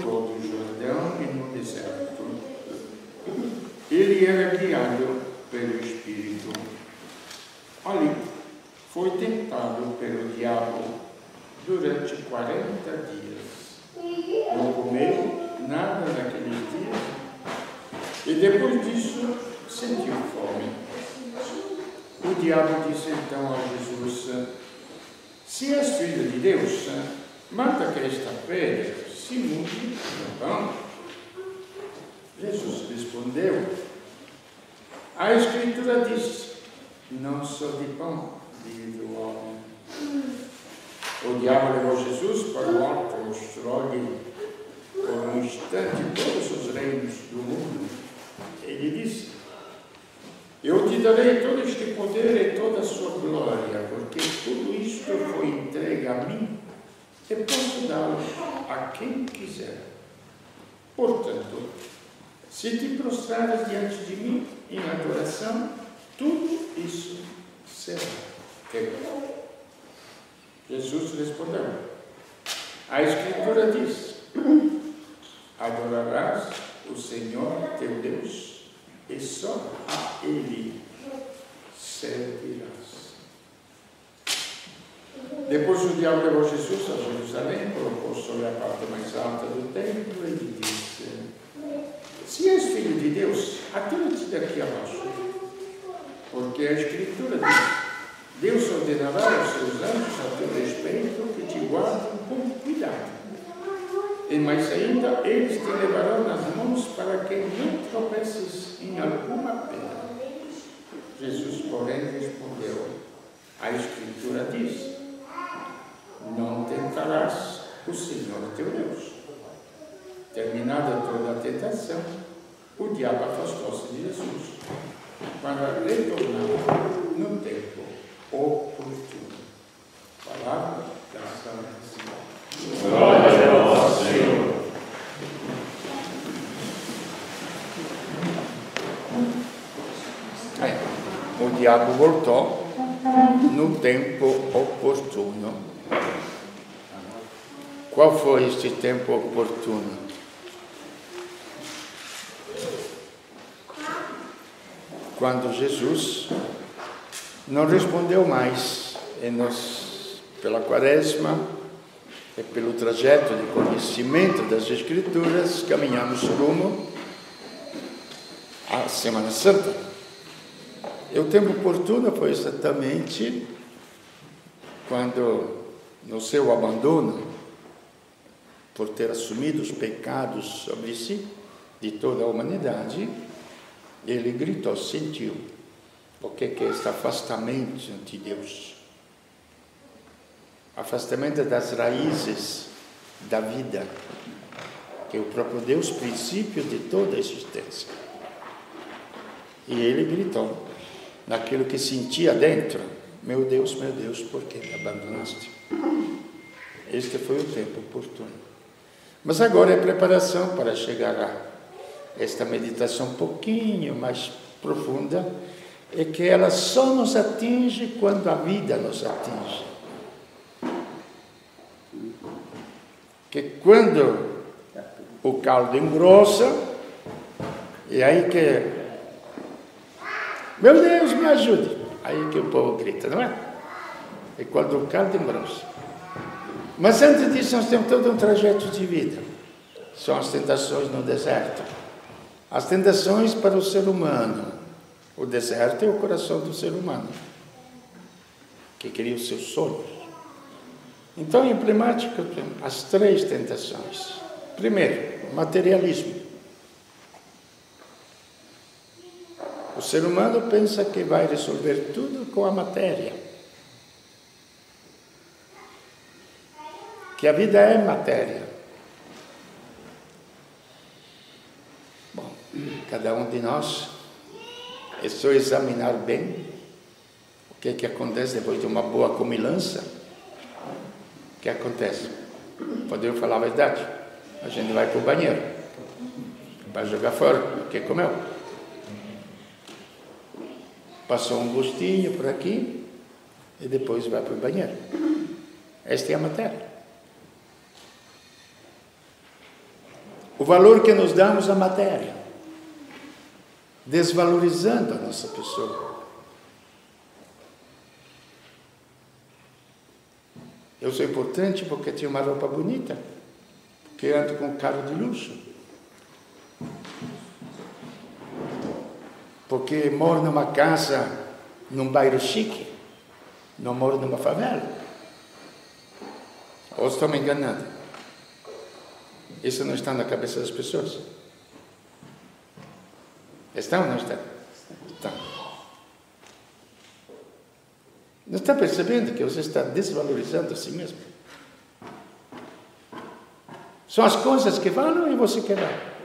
voltou do Jordão e no deserto. Ele era guiado pelo Espírito. Ali foi tentado pelo diabo durante 40 dias. Não comeu nada naqueles dias e depois disso sentiu fome. O diabo disse então a Jesus: se és filho de Deus, mata que esta pedra se mude no pão. Jesus respondeu: a Escritura diz: não só de pão vive o homem. O diabo levou Jesus para o alto, mostrou-lhe por um instante todos os reinos do mundo. Ele disse: eu te darei todo este poder e toda a sua glória, porque tudo isto foi entregue a mim e posso dá-lo a quem quiser. Portanto, se te prostrares diante de mim em adoração, tudo isso será teu. Jesus respondeu: a Escritura diz: adorarás o Senhor teu Deus e só a Ele servirás. Depois o diabo levou Jesus a Jerusalém, colocou sobre a parte mais alta do templo e lhe disse: se és filho de Deus, atira-te daqui abaixo, porque a Escritura diz: Deus ordenará aos seus anjos a teu respeito que te guardem com cuidado. E mais ainda, eles te levarão nas mãos para que não tropeces em alguma pedra. Jesus, porém, respondeu: a Escritura diz: não tentarás o Senhor teu Deus. Terminada toda a tentação, o diabo afastou-se de Jesus para retornar no tempo oportuno. Palavra da salvação. Glória a vós, Senhor. O diabo voltou no tempo oportuno. Qual foi este tempo oportuno? Quando Jesus não respondeu mais e nós, pela Quaresma e pelo trajeto de conhecimento das Escrituras, caminhamos rumo à Semana Santa. E o tempo oportuno foi exatamente quando, no seu abandono, por ter assumido os pecados sobre si, de toda a humanidade, ele gritou, sentiu o que é este afastamento de Deus. Afastamento das raízes da vida, que é o próprio Deus, princípio de toda a existência. E ele gritou, naquilo que sentia dentro: meu Deus, por que me abandonaste? Este foi o tempo oportuno. Mas agora é preparação para chegar a esta meditação um pouquinho mais profunda, é que ela só nos atinge quando a vida nos atinge. Que quando o caldo engrossa, é aí que, meu Deus, me ajude. Aí que o povo grita, não é? É quando o caldo engrossa. Mas antes disso, nós temos todo um trajeto de vida. São as tentações no deserto. As tentações para o ser humano. O deserto é o coração do ser humano, que cria os seus sonhos. Então, em emblemática, as três tentações. Primeiro, materialismo. O ser humano pensa que vai resolver tudo com a matéria. Que a vida é matéria. Bom, cada um de nós é só examinar bem o que é que acontece depois de uma boa comilança. O que acontece? Podemos falar a verdade? A gente vai para o banheiro, vai jogar fora o que comeu. Passou um gostinho por aqui e depois vai para o banheiro. Esta é a matéria. o valor que nos damos à matéria, desvalorizando a nossa pessoa. Eu sou importante porque tenho uma roupa bonita, porque ando com um carro de luxo, porque moro numa casa, num bairro chique, não moro numa favela. Ou estou me enganando? Isso não está na cabeça das pessoas? Está ou não está? Está. Não está percebendo que você está desvalorizando a si mesmo? São as coisas que valem e você quer dar.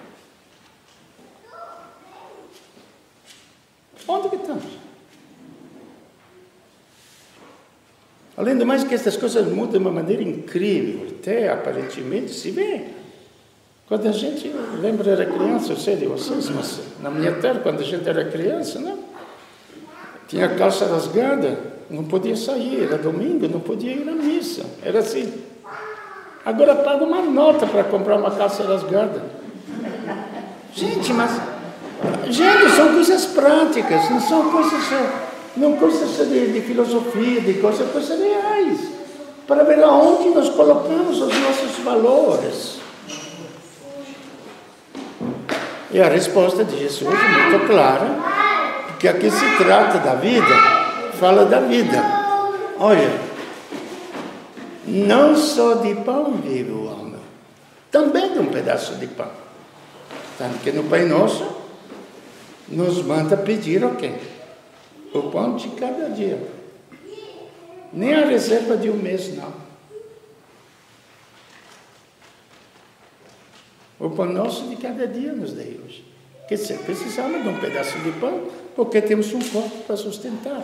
Onde que estamos? Além do mais que essas coisas mudam de uma maneira incrível, até aparentemente se vê. Quando a gente, lembra, era criança, eu sei de vocês, mas na minha terra, quando a gente era criança, não? Tinha a calça rasgada, não podia sair, era domingo, não podia ir à missa, era assim. Agora paga uma nota para comprar uma calça rasgada. Gente, são coisas práticas, não são coisas de filosofia, de coisas reais, para ver aonde nós colocamos os nossos valores. E a resposta de Jesus é muito clara, porque aqui se trata da vida, fala da vida. Olha, não só de pão vive o homem, também de um pedaço de pão. Tanto que no Pai Nosso nos manda pedir o quê? O pão de cada dia. Nem a reserva de um mês, não. O pão nosso de cada dia nos dê hoje. Quer dizer, precisamos de um pedaço de pão, porque temos um corpo para sustentar.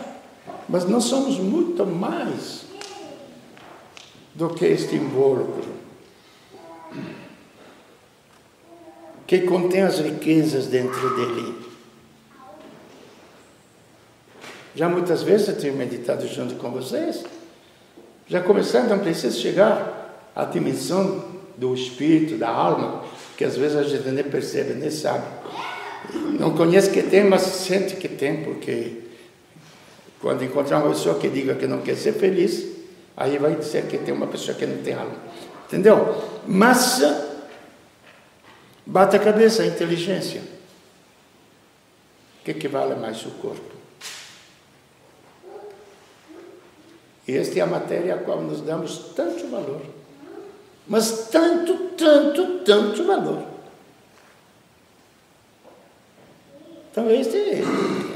Mas nós somos muito mais do que este invólucro, que contém as riquezas dentro dele. Já muitas vezes eu tenho meditado junto com vocês, já começando, não precisa chegar à dimensão do espírito, da alma, que às vezes a gente nem percebe, nem sabe. Não conhece que tem, mas sente que tem, porque quando encontrar uma pessoa que diga que não quer ser feliz, aí vai dizer que tem uma pessoa que não tem alma. Entendeu? Mas bate a cabeça, a inteligência. O que vale mais o corpo? E esta é a matéria a qual nos damos tanto valor. Mas tanto valor. Então este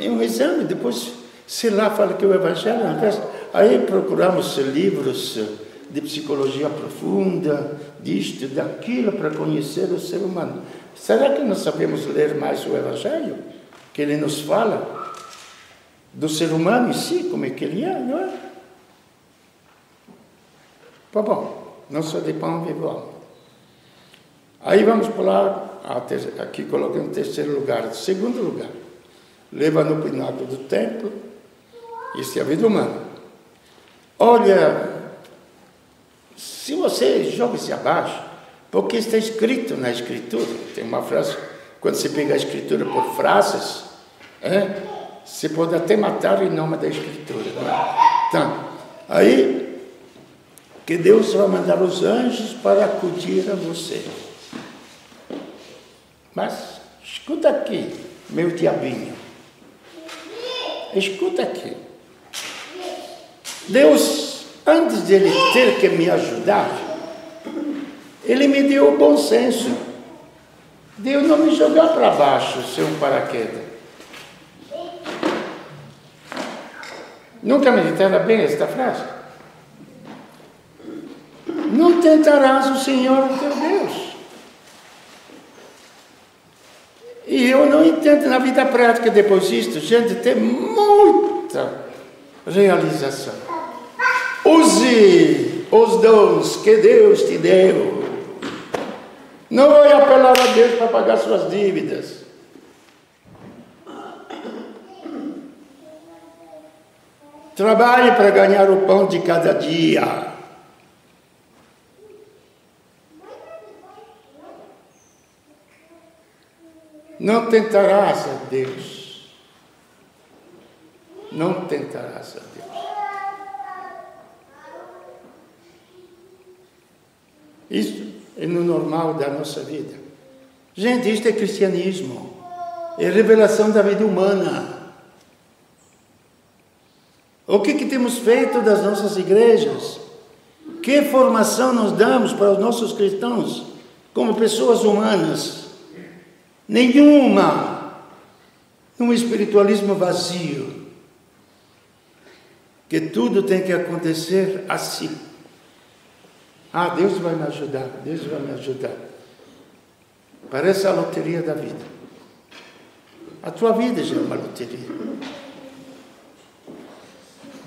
é um exame. Depois, se lá fala que o Evangelho não presta, aí procuramos livros de psicologia profunda, disto, daquilo, para conhecer o ser humano. Será que não sabemos ler mais o Evangelho? Que ele nos fala do ser humano em si, como é que ele é, não é? Bom, não só de pão vive o homem. Aí vamos pular, aqui coloquei um terceiro lugar, segundo lugar. Leva no pináculo do templo, isso é a vida humana. Olha, se você joga-se abaixo, porque está escrito na Escritura, tem uma frase, quando você pega a Escritura por frases, você pode até matar em nome da Escritura. Então, aí, que Deus vai mandar os anjos para acudir a você. Mas, escuta aqui, meu diabinho. Escuta aqui. Deus, antes de Ele ter que me ajudar, Ele me deu o bom senso de eu não me jogar para baixo sem um paraquedas. Nunca meditaram bem esta frase? Não tentarás o Senhor o teu Deus. E eu não entendo na vida prática depois disto, gente, tem muita realização. Use os dons que Deus te deu. Não vai apelar a Deus para pagar suas dívidas. Trabalhe para ganhar o pão de cada dia. Não tentarás a Deus. Não tentarás a Deus. Isso é no normal da nossa vida. Gente, isto é cristianismo. É revelação da vida humana. O que temos feito das nossas igrejas? Que formação nós damos para os nossos cristãos como pessoas humanas? Nenhuma. Um espiritualismo vazio. Que tudo tem que acontecer assim. Ah, Deus vai me ajudar, Deus vai me ajudar. Parece a loteria da vida. A tua vida já é uma loteria.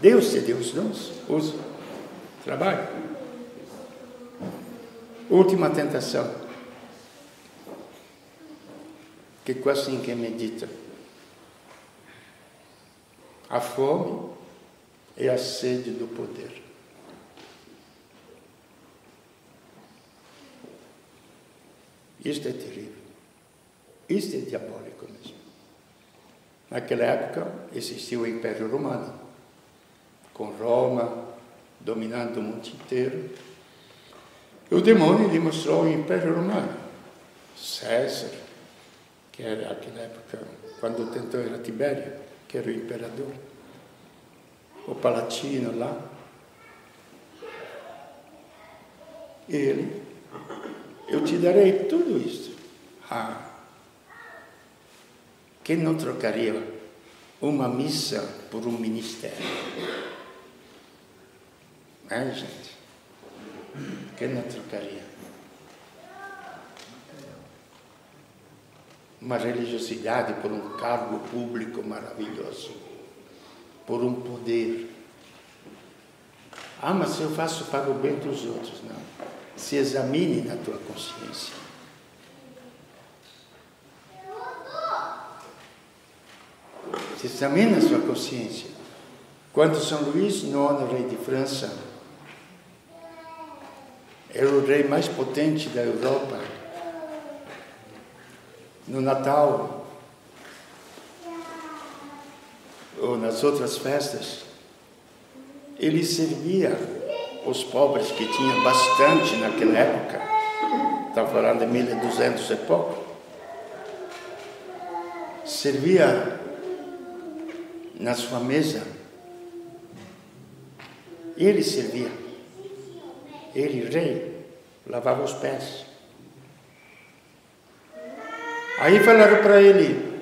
Deus te deu os dons, usa, trabalha. Última tentação. Que quase ninguém medita. A fome e a sede do poder. Isto é terrível. Isto é diabólico mesmo. Naquela época existia o Império Romano, com Roma dominando o mundo inteiro. E o demônio lhe mostrou o Império Romano. César, que era naquela época, quando tentou, era Tibério, que era o imperador. O Palatino lá. Ele, eu te darei tudo isso. Ah, quem não trocaria uma missa por um ministério? Gente? Quem não trocaria? Uma religiosidade por um cargo público maravilhoso, por um poder. Ah, mas se eu faço para o bem dos outros, não. Se examine na tua consciência. Se examine na sua consciência. Quando São Luís IX, rei de França, era o rei mais potente da Europa, no Natal ou nas outras festas, ele servia os pobres, que tinha bastante naquela época, estava falando de 1200 e pouco, servia na sua mesa, ele servia, ele, rei, lavava os pés. Aí falaram para ele,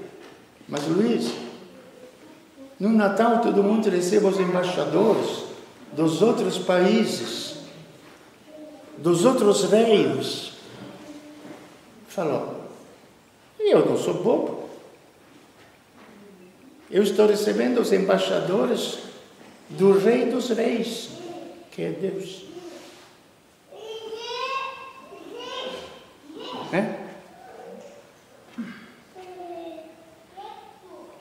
mas Luís, no Natal todo mundo recebe os embaixadores dos outros países, dos outros reinos. Falou, eu não sou bobo. Eu estou recebendo os embaixadores do Rei dos Reis, que é Deus.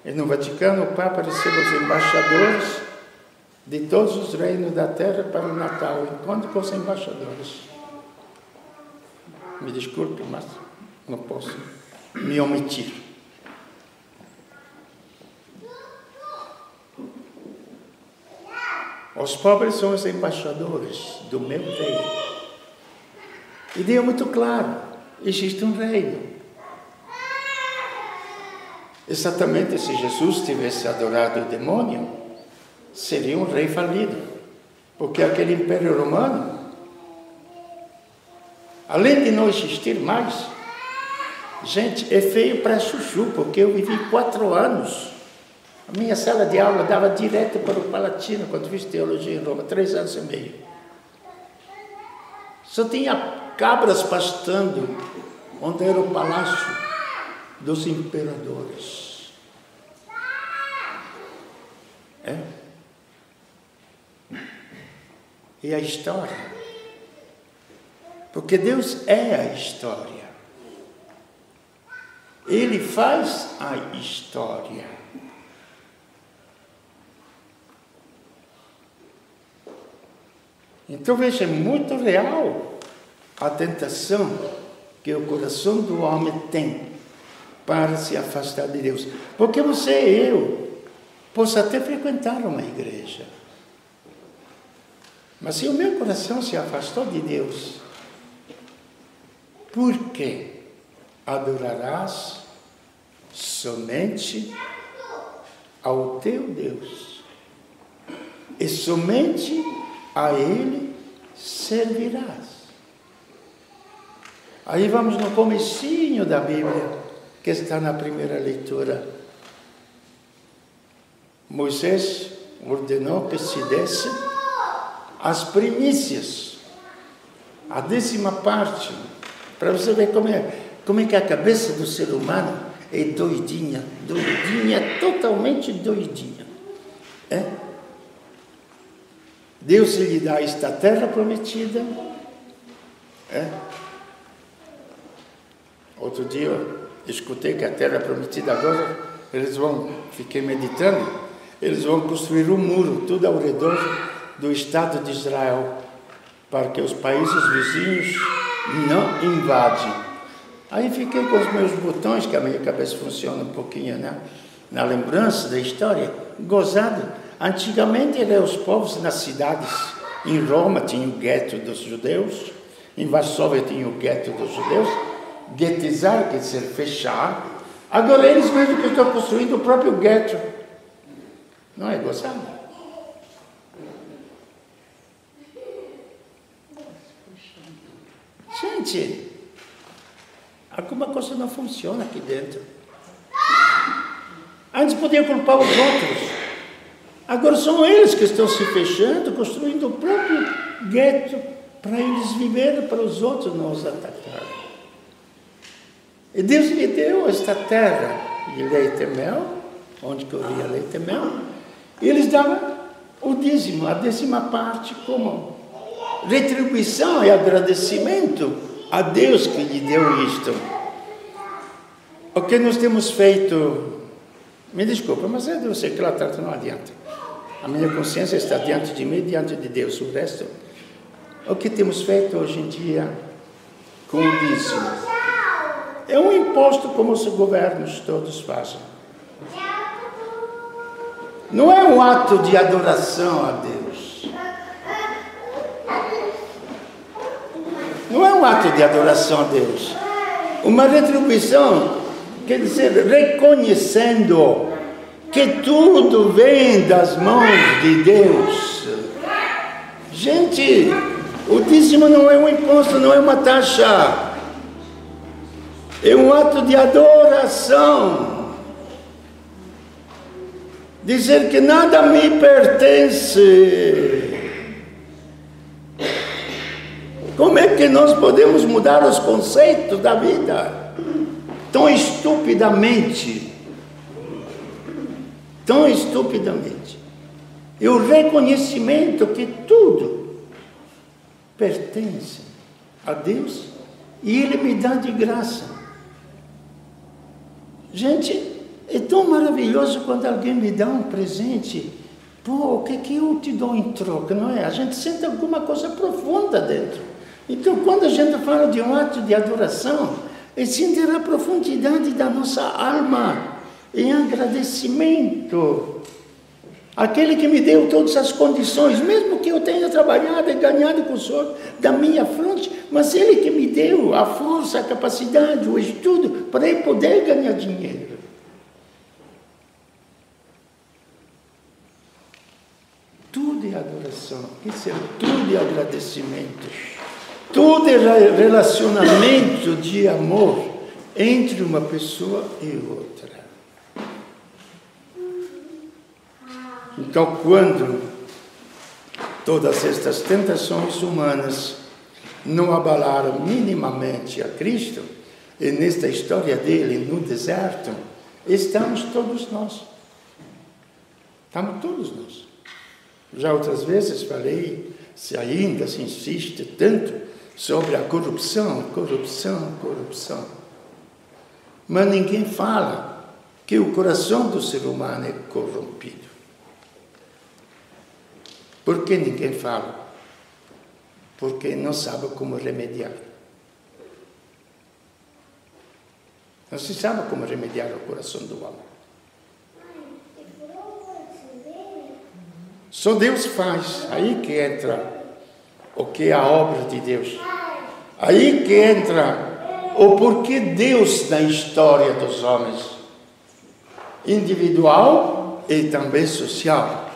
E no Vaticano o Papa recebe os embaixadores de todos os reinos da terra para o Natal. Encontro com os embaixadores. Me desculpe, mas não posso me omitir. Os pobres são os embaixadores do meu reino. E deu muito claro, existe um reino. Exatamente, se Jesus tivesse adorado o demônio, seria um rei falido. Porque aquele Império Romano, além de não existir mais, gente, é feio para chuchu, porque eu vivi 4 anos. A minha sala de aula dava direto para o Palatino, quando fiz teologia em Roma, 3 anos e meio. Só tinha cabras pastando, onde era o palácio dos imperadores. E a história? Porque Deus é a história. Ele faz a história. Então veja, é muito real a tentação que o coração do homem tem para se afastar de Deus. Porque você e eu posso até frequentar uma igreja, mas se o meu coração se afastou de Deus, por que adorarás somente ao teu Deus e somente a Ele servirás? Aí vamos no comecinho da Bíblia, que está na primeira leitura. Moisés ordenou que se desse as primícias, a 10ª parte, para você ver como é que a cabeça do ser humano é doidinha, totalmente doidinha. Deus lhe dá esta terra prometida. Outro dia eu escutei que a terra prometida agora, fiquei meditando, eles vão construir um muro tudo ao redor do Estado de Israel, para que os países vizinhos não invadem. Aí fiquei com os meus botões, que a minha cabeça funciona um pouquinho, né? Na lembrança da história, gozado. Antigamente eram os povos nas cidades. Em Roma tinha o gueto dos judeus, em Varsóvia tinha o gueto dos judeus. Guetizar quer dizer fechar. Agora eles mesmos que estão construindo o próprio gueto. Não é gozado? Gente, alguma coisa não funciona aqui dentro. Antes podia culpar os outros. Agora são eles que estão se fechando, construindo o próprio gueto para eles viverem, para os outros não os atacarem. E Deus lhe deu esta terra de leite e mel, onde corria leite e mel, e eles davam o dízimo, a 10ª parte, como retribuição e agradecimento a Deus que lhe deu isto. O que nós temos feito, me desculpa, mas é de você que lá tanto não adianta. A minha consciência está diante de mim, diante de Deus. O resto, o que temos feito hoje em dia com o dízimo, é um imposto como os governos todos fazem. Não é um ato de adoração a Deus. Não é um ato de adoração a Deus. Uma retribuição, quer dizer, reconhecendo que tudo vem das mãos de Deus. Gente, o dízimo não é um imposto, não é uma taxa. É um ato de adoração. Dizer que nada me pertence. Como é que nós podemos mudar os conceitos da vida tão estupidamente? Tão estupidamente. E o reconhecimento que tudo pertence a Deus e Ele me dá de graça. Gente, é tão maravilhoso quando alguém me dá um presente. Pô, o que eu te dou em troca, não é? A gente sente alguma coisa profunda dentro. Então, quando a gente fala de um ato de adoração, é sentir a profundidade da nossa alma em agradecimento. Aquele que me deu todas as condições, mesmo que eu tenha trabalhado e ganhado com o suor da minha fronte, mas Ele que me deu a força, a capacidade, o estudo, para eu poder ganhar dinheiro. Tudo é adoração, isso é tudo é agradecimento. Tudo é relacionamento de amor entre uma pessoa e outra. Então, quando todas estas tentações humanas não abalaram minimamente a Cristo, e nesta história dele no deserto, estamos todos nós. Estamos todos nós. Já outras vezes falei, se ainda se insiste tanto sobre a corrupção. Mas ninguém fala que o coração do ser humano é corrompido. Por que ninguém fala? Porque não sabe como remediar. Não se sabe como remediar o coração do homem. Só Deus faz. Aí que entra o que é a obra de Deus. Aí que entra o porquê Deus na história dos homens. Individual e também social.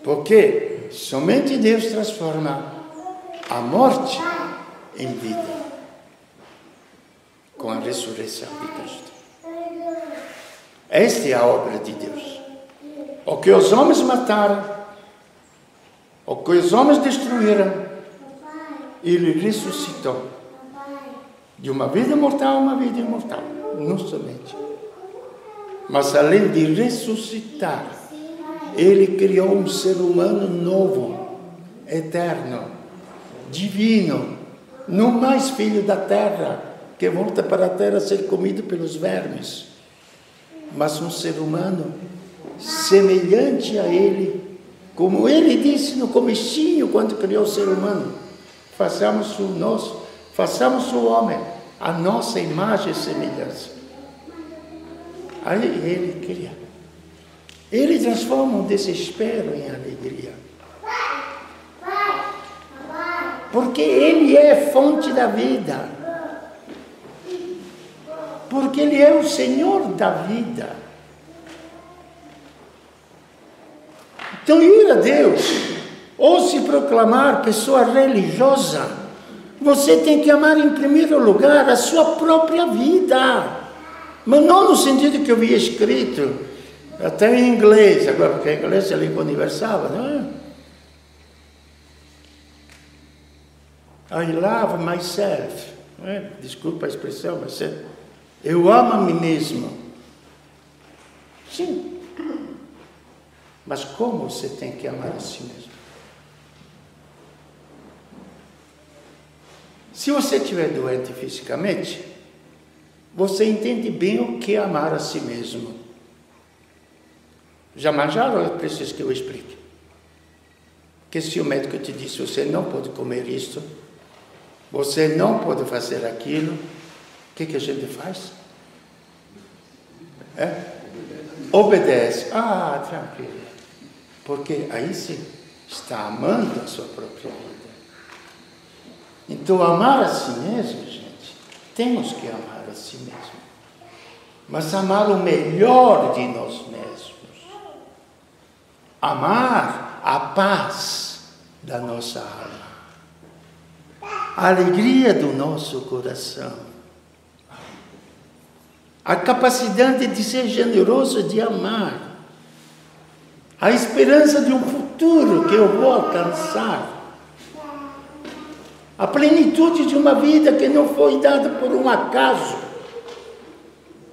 Porque somente Deus transforma a morte em vida. Com a ressurreição de Cristo. Esta é a obra de Deus. O que os homens mataram, o que os homens destruíram, Ele ressuscitou. De uma vida mortal a uma vida imortal. Não somente. Mas além de ressuscitar, Ele criou um ser humano novo, eterno, divino, não mais filho da terra, que volta para a terra a ser comido pelos vermes, mas um ser humano semelhante a Ele, como Ele disse no comecinho, quando criou o ser humano, façamos o homem, a nossa imagem e semelhança. Aí Ele cria. Ele transforma o desespero em alegria. Porque Ele é fonte da vida. Porque Ele é o Senhor da vida. Então, ir a Deus, ou se proclamar pessoa religiosa, você tem que amar em primeiro lugar a sua própria vida. Mas não no sentido que eu vi escrito, até em inglês, agora, porque em inglês é a língua universal, não é? I love myself. Não é? Desculpa a expressão, mas eu amo a mim mesmo. Sim. Mas como você tem que amar a si mesmo? Se você estiver doente fisicamente, você entende bem o que é amar a si mesmo. Já manjaram? É preciso que eu explique. Que se o médico te disse, você não pode comer isto, você não pode fazer aquilo, o que a gente faz? Obedece. Ah, tranquilo. Porque aí você está amando a sua própria vida. Então, amar a si mesmo, gente, temos que amar a si mesmo. Mas amar o melhor de nós mesmos. Amar a paz da nossa alma. A alegria do nosso coração. A capacidade de ser generoso, de amar. A esperança de um futuro que eu vou alcançar. A plenitude de uma vida que não foi dada por um acaso.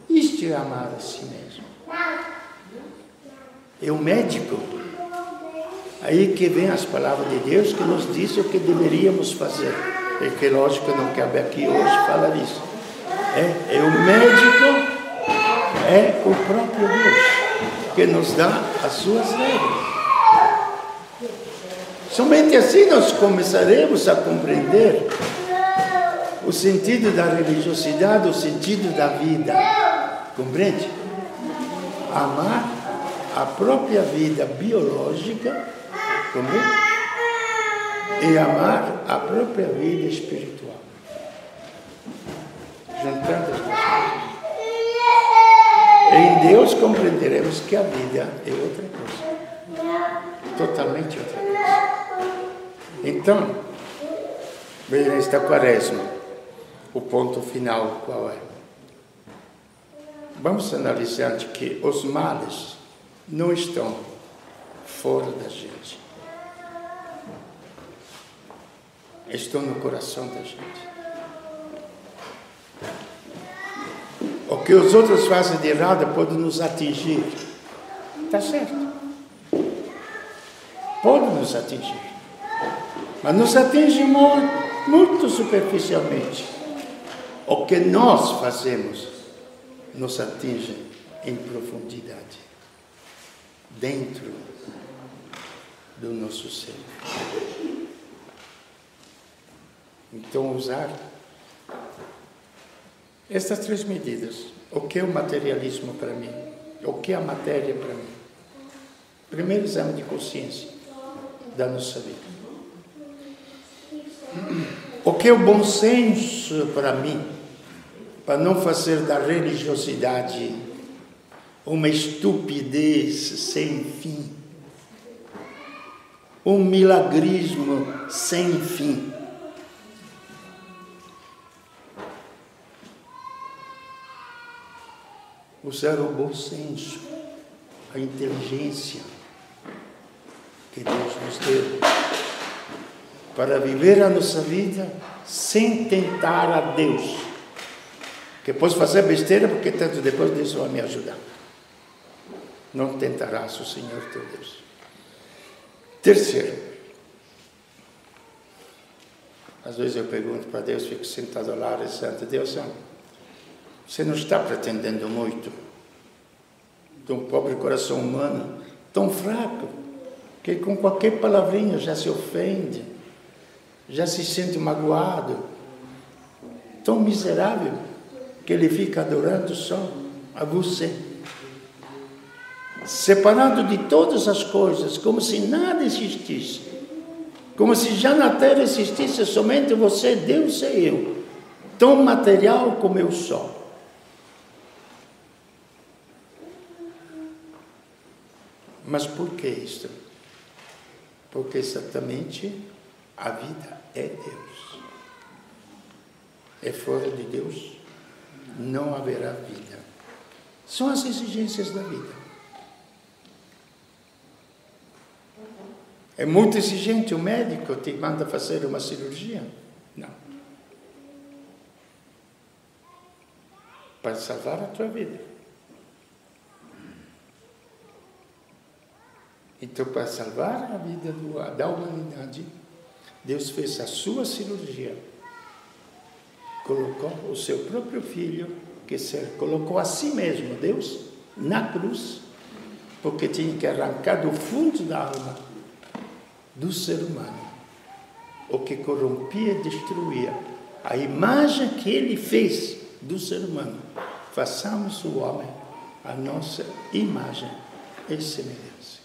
Isto é amar a si mesmo. É o médico. Aí que vem as palavras de Deus que nos diz o que deveríamos fazer. Porque lógico não cabe aqui hoje falar isso. É o médico, é o próprio Deus que nos dá as suas regras. Somente assim nós começaremos a compreender o sentido da religiosidade, o sentido da vida. Compreende? Amar a própria vida biológica, compreende? E amar a própria vida espiritual. Juntando as duas coisas. Em Deus compreenderemos que a vida é outra coisa. Totalmente outra coisa. Então, bem, nesta quaresma, o ponto final qual é? Vamos analisar que os males não estão fora da gente. Estão no coração da gente. O que os outros fazem de errado pode nos atingir. Está certo. Pode nos atingir. Mas nos atinge muito superficialmente. O que nós fazemos nos atinge em profundidade. Dentro do nosso ser. Então usar Estas 3 medidas. O que é o materialismo para mim? O que é a matéria para mim? Primeiro exame de consciência da nossa vida. O que é o bom senso para mim? Para não fazer da religiosidade uma estupidez sem fim. Um milagrismo sem fim. Usar o bom senso, a inteligência que Deus nos deu para viver a nossa vida sem tentar a Deus. Que posso fazer besteira porque tanto depois Deus vai me ajudar. Não tentarás o Senhor teu Deus. Terceiro, às vezes eu pergunto para Deus, fico sentado lá rezando, Deus, você não está pretendendo muito de um pobre coração humano tão fraco que com qualquer palavrinha já se ofende, já se sente magoado, tão miserável que ele fica adorando só a você, separado de todas as coisas, como se nada existisse, como se já na terra existisse somente você, Deus e eu, tão material como eu sou. Mas por que isso? Porque exatamente a vida é Deus. É fora de Deus, não haverá vida. São as exigências da vida. É muito exigente, o médico te manda fazer uma cirurgia? Não. Para salvar a tua vida. Então, para salvar a vida da humanidade, Deus fez a sua cirurgia. Colocou o seu próprio filho, colocou a si mesmo, Deus, na cruz, porque tinha que arrancar do fundo da alma do ser humano o que corrompia e destruía a imagem que ele fez do ser humano. Façamos o homem a nossa imagem e semelhança.